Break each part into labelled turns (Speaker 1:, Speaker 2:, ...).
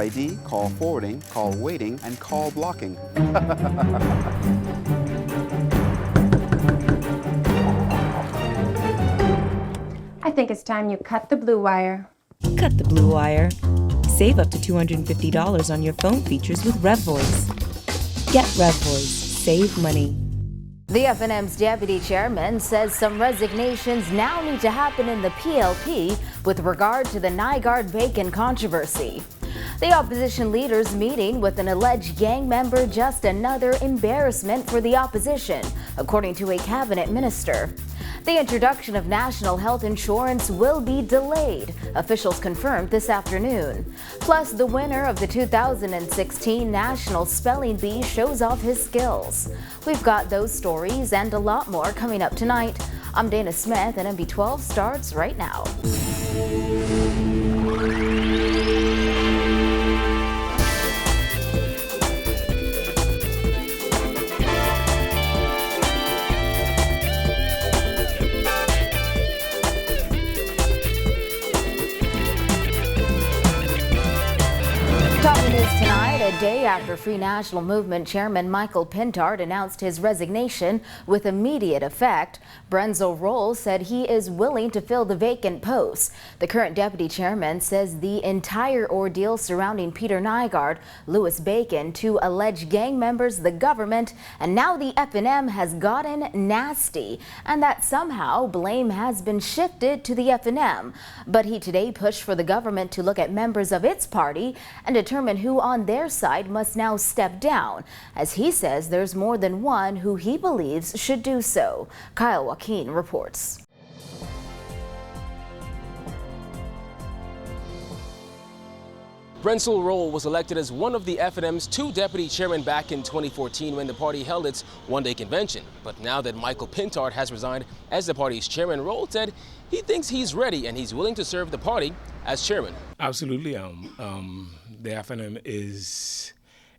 Speaker 1: ID, call forwarding, call waiting, and call blocking.
Speaker 2: I think it's time you cut the blue wire.
Speaker 3: Cut the blue wire. Save up to $250 on your phone features with RevVoice. Get RevVoice. Save money.
Speaker 4: The FNM's deputy chairman says some resignations now need to happen in the PLP with regard to the NYGARD bacon controversy. The opposition leaders meeting with an alleged gang member just another embarrassment for the opposition, according to a cabinet minister. The introduction of national health insurance will be delayed, officials confirmed this afternoon. Plus, the winner of the 2016 National Spelling Bee shows off his skills. We've got those stories and a lot more coming up tonight. I'm Dana Smith, and MB12 starts right now. Topping news tonight, a day after Free National Movement Chairman Michael Pintard announced his resignation with immediate effect, Brensil Rolle said he is willing to fill the vacant post. The current deputy chairman says the entire ordeal surrounding Peter Nygaard, Louis Bacon, two alleged gang members, the government, and now the FNM has gotten nasty, and that somehow blame has been shifted to the FNM. But he today pushed for the government to look at members of its party and determine who on their side must now step down, as he says there's more than one who he believes should do so. Kyle Joaquin reports.
Speaker 5: Brensil Rolle was elected as one of the FNM's two deputy chairmen back in 2014 when the party held its one-day convention. But now that Michael Pintard has resigned as the party's chairman, Rolle said he thinks he's ready and he's willing to serve the party as chairman.
Speaker 6: Absolutely. The FNM is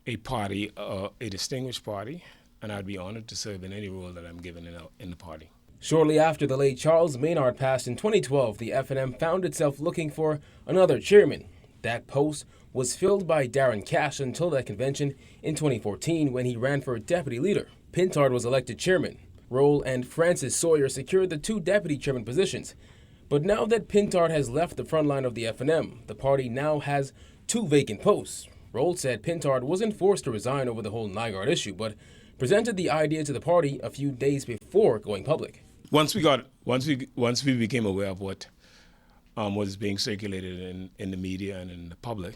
Speaker 6: a party, a distinguished party, and I'd be honored to serve in any role that I'm given in the party.
Speaker 7: Shortly after the late Charles Maynard passed in 2012, the FNM found itself looking for another chairman. That post was filled by Darren Cash until that convention in 2014 when he ran for deputy leader. Pintard was elected chairman. Rolle and Francis Sawyer secured the two deputy chairman positions. But now that Pintard has left the front line of the FNM, the party now has two vacant posts. Rolle said Pintard wasn't forced to resign over the whole NYGARD issue, but presented the idea to the party a few days before going public.
Speaker 6: Once we became aware of what was being circulated in the media and in the public,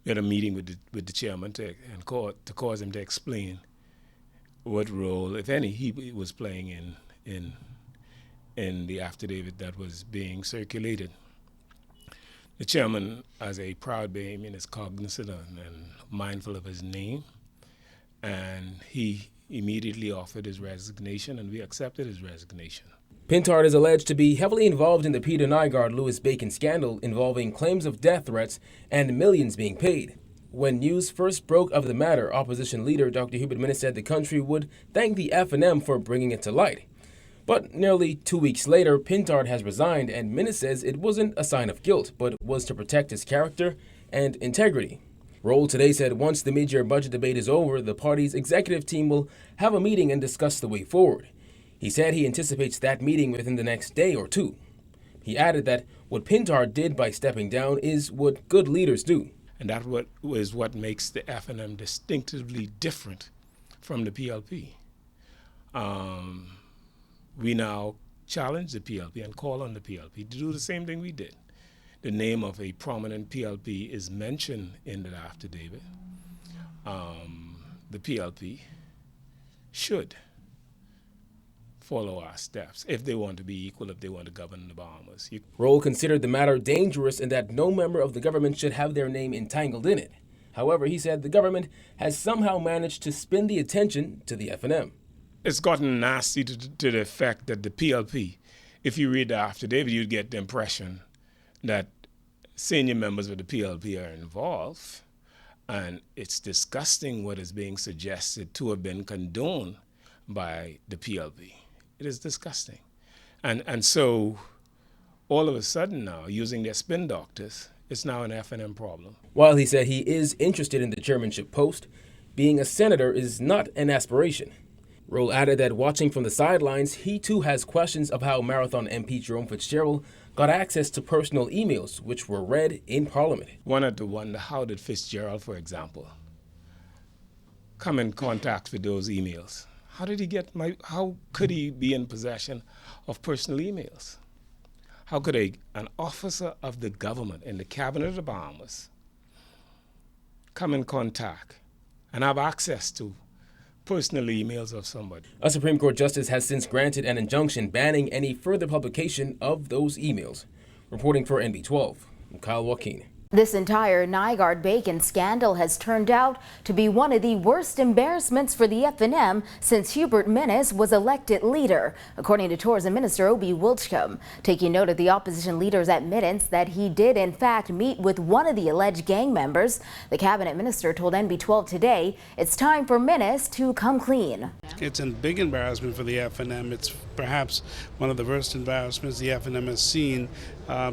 Speaker 6: we had a meeting with the chairman to cause him to explain what role, if any, he was playing in the affidavit that was being circulated. The chairman, as a proud Bahamian, is cognizant and mindful of his name, and he immediately offered his resignation, and we accepted his resignation.
Speaker 7: Pintard is alleged to be heavily involved in the Peter Nygaard Louis Bacon scandal involving claims of death threats and millions being paid. When news first broke of the matter, opposition leader Dr. Hubert Minnis said the country would thank the FNM for bringing it to light. But nearly 2 weeks later, Pintard has resigned, and Minnis says it wasn't a sign of guilt, but was to protect his character and integrity. Rolle today said once the mid-year budget debate is over, the party's executive team will have a meeting and discuss the way forward. He said he anticipates that meeting within the next day or two. He added that what Pintard did by stepping down is what good leaders do.
Speaker 6: And that is what makes the FNM distinctively different from the PLP. We now challenge the PLP and call on the PLP to do the same thing we did. The name of a prominent PLP is mentioned in the affidavit. The PLP should follow our steps if they want to be equal, if they want to govern the Bahamas.
Speaker 7: Rolle considered the matter dangerous and that no member of the government should have their name entangled in it. However, he said the government has somehow managed to spin the attention to the FNM.
Speaker 6: It's gotten nasty to the effect that the PLP, if you read the affidavit, you'd get the impression that senior members of the PLP are involved, and it's disgusting what is being suggested to have been condoned by the PLP. It is disgusting. And so all of a sudden now, using their spin doctors, It's now an F&M problem.
Speaker 7: While he said he is interested in the chairmanship post, being a senator is not an aspiration. Rolle added that watching from the sidelines, he too has questions of how Marathon MP Jerome Fitzgerald got access to personal emails, which were read in Parliament.
Speaker 6: One had to wonder, how did Fitzgerald, for example, come in contact with those emails? How could he be in possession of personal emails? How could an officer of the government in the cabinet of the Bahamas come in contact and have access to personal emails of somebody?
Speaker 7: A Supreme Court justice has since granted an injunction banning any further publication of those emails. Reporting for NB12, I'm Kyle Joaquin.
Speaker 4: This entire Nygaard bacon scandal has turned out to be one of the worst embarrassments for the F&M since Hubert Minnis was elected leader, according to Tourism Minister Obi Wilchcombe. Taking note of the opposition leader's admittance that he did in fact meet with one of the alleged gang members, the cabinet minister told NB12 today it's time for Minnis to come clean.
Speaker 8: It's a big embarrassment for the F&M. It's perhaps one of the worst embarrassments the F&M has seen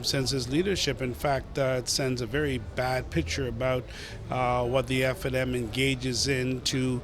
Speaker 8: since his leadership. In fact, it sends a very bad picture about what the F&M engages in to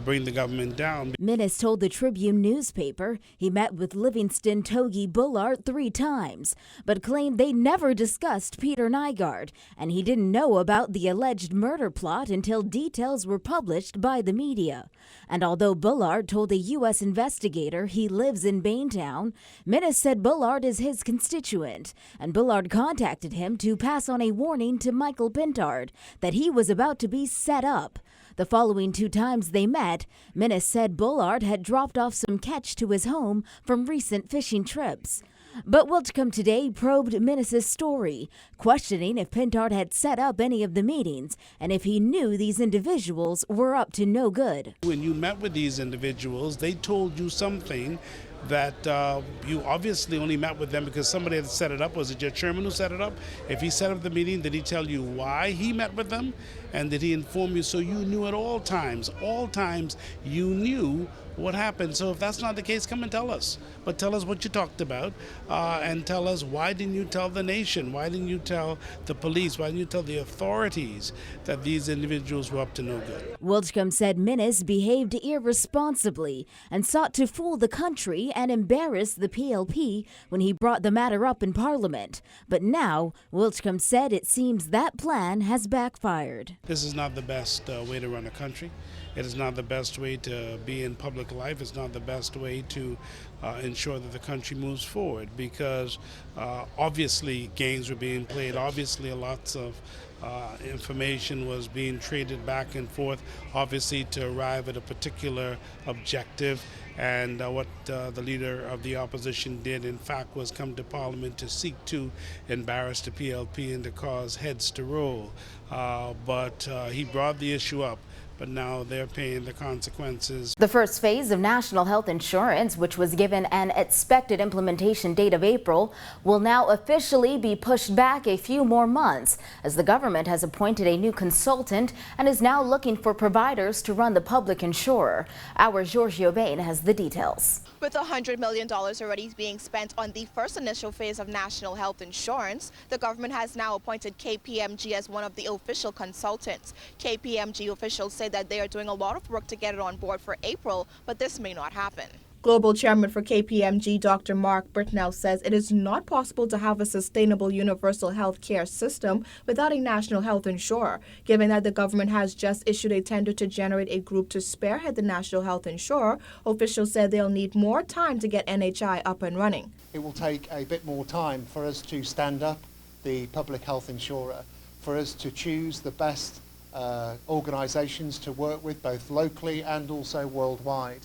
Speaker 8: bring the government down.
Speaker 9: Minnis told the Tribune newspaper he met with Livingston Togi Bullard 3 times, but claimed they never discussed Peter Nygaard, and he didn't know about the alleged murder plot until details were published by the media. And although Bullard told a U.S. investigator he lives in Baintown, Minnis said Bullard is his constituent, and Bullard contacted him to pass on a warning to Michael Pintard that he was about to be set up. The following 2 times they met, Minnis said Bullard had dropped off some catch to his home from recent fishing trips. But Wilchcombe today probed Minnis's story, questioning if Pintard had set up any of the meetings and if he knew these individuals were up to no good.
Speaker 8: When you met with these individuals, they told you something that you obviously only met with them because somebody had set it up. Was it your chairman who set it up? If he set up the meeting, did he tell you why he met with them? And did he inform you so you knew at all times you knew what happened? So if that's not the case, come and tell us. But tell us what you talked about and tell us, why didn't you tell the nation? Why didn't you tell the police? Why didn't you tell the authorities that these individuals were up to no good?
Speaker 9: Wilchcombe said Minnis behaved irresponsibly and sought to fool the country and embarrass the PLP when he brought the matter up in Parliament. But now, Wilchcombe said it seems that plan has backfired.
Speaker 8: This is not the best way to run a country. It is not the best way to be in public life. It's not the best way to ensure that the country moves forward, because obviously games were being played. Obviously lots of information was being traded back and forth, obviously to arrive at a particular objective. And what the leader of the opposition did, in fact, was come to Parliament to seek to embarrass the PLP and to cause heads to roll. But he brought the issue up. But now they're paying the consequences.
Speaker 4: The first phase of national health insurance, which was given an expected implementation date of April, will now officially be pushed back a few more months as the government has appointed a new consultant and is now looking for providers to run the public insurer. Our Giorgio Bain has the details.
Speaker 10: With $100 million already being spent on the first initial phase of national health insurance, the government has now appointed KPMG as one of the official consultants. KPMG officials say that they are doing a lot of work to get it on board for April, but this may not happen.
Speaker 11: Global Chairman for KPMG, Dr. Mark Brensil, says it is not possible to have a sustainable universal health care system without a national health insurer. Given that the government has just issued a tender to generate a group to spearhead the national health insurer, officials said they'll need more time to get NHI up and running.
Speaker 12: It will take a bit more time for us to stand up the public health insurer, for us to choose the best organisations to work with, both locally and also worldwide.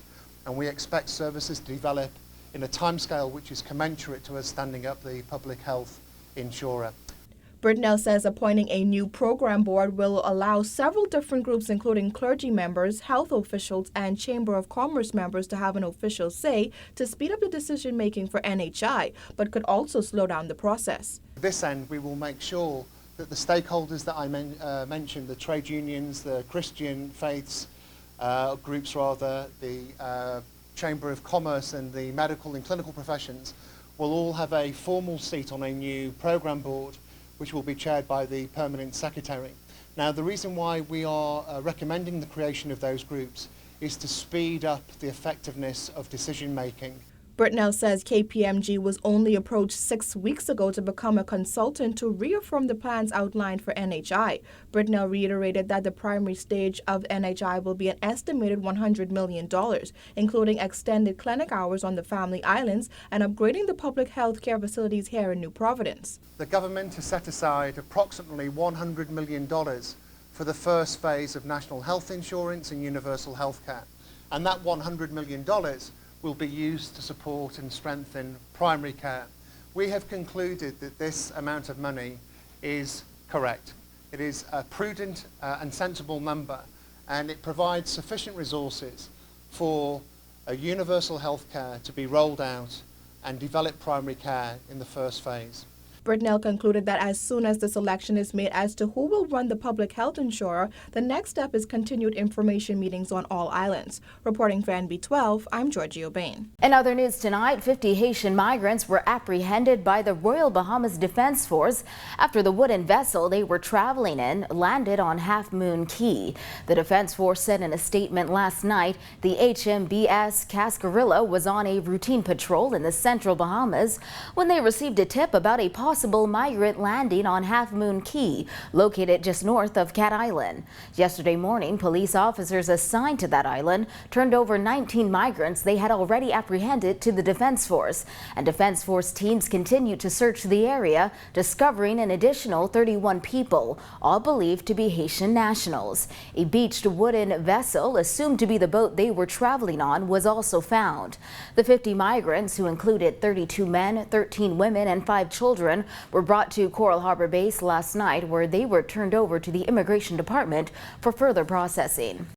Speaker 12: And we expect services to develop in a timescale which is commensurate to us standing up the public health insurer.
Speaker 11: Brensil says appointing a new program board will allow several different groups, including clergy members, health officials, and Chamber of Commerce members, to have an official say to speed up the decision-making for NHI, but could also slow down the process.
Speaker 12: To this end, we will make sure that the stakeholders that I mentioned, the trade unions, the Christian faiths, groups rather, the Chamber of Commerce and the medical and clinical professions will all have a formal seat on a new program board which will be chaired by the Permanent Secretary. Now, the reason why we are recommending the creation of those groups is to speed up the effectiveness of decision making.
Speaker 11: Brensil says KPMG was only approached 6 weeks ago to become a consultant to reaffirm the plans outlined for NHI. Brensil reiterated that the primary stage of NHI will be an estimated $100 million, including extended clinic hours on the Family Islands and upgrading the public health care facilities here in New Providence.
Speaker 12: The government has set aside approximately $100 million for the first phase of national health insurance and universal health care. And that $100 million will be used to support and strengthen primary care. We have concluded that this amount of money is correct. It is a prudent and sensible number, and it provides sufficient resources for a universal health care to be rolled out and develop primary care in the first phase.
Speaker 11: Brensil concluded that as soon as the selection is made as to who will run the public health insurer, the next step is continued information meetings on all islands. Reporting for NB12, I'm Georgie O'Bain.
Speaker 4: In other news tonight, 50 Haitian migrants were apprehended by the Royal Bahamas Defense Force after the wooden vessel they were traveling in landed on Half Moon Key. The Defense Force said in a statement last night the HMBS Cascarilla was on a routine patrol in the central Bahamas when they received a tip about a possible migrant landing on Half Moon Key, located just north of Cat Island. Yesterday morning, police officers assigned to that island turned over 19 migrants they had already apprehended to the Defense Force. And Defense Force teams continue to search the area, discovering an additional 31 people, all believed to be Haitian nationals. A beached wooden vessel, assumed to be the boat they were traveling on, was also found. The 50 migrants, who included 32 men, 13 women, and 5 children, were brought to Coral Harbor Base last night, where they were turned over to the Immigration Department for further processing.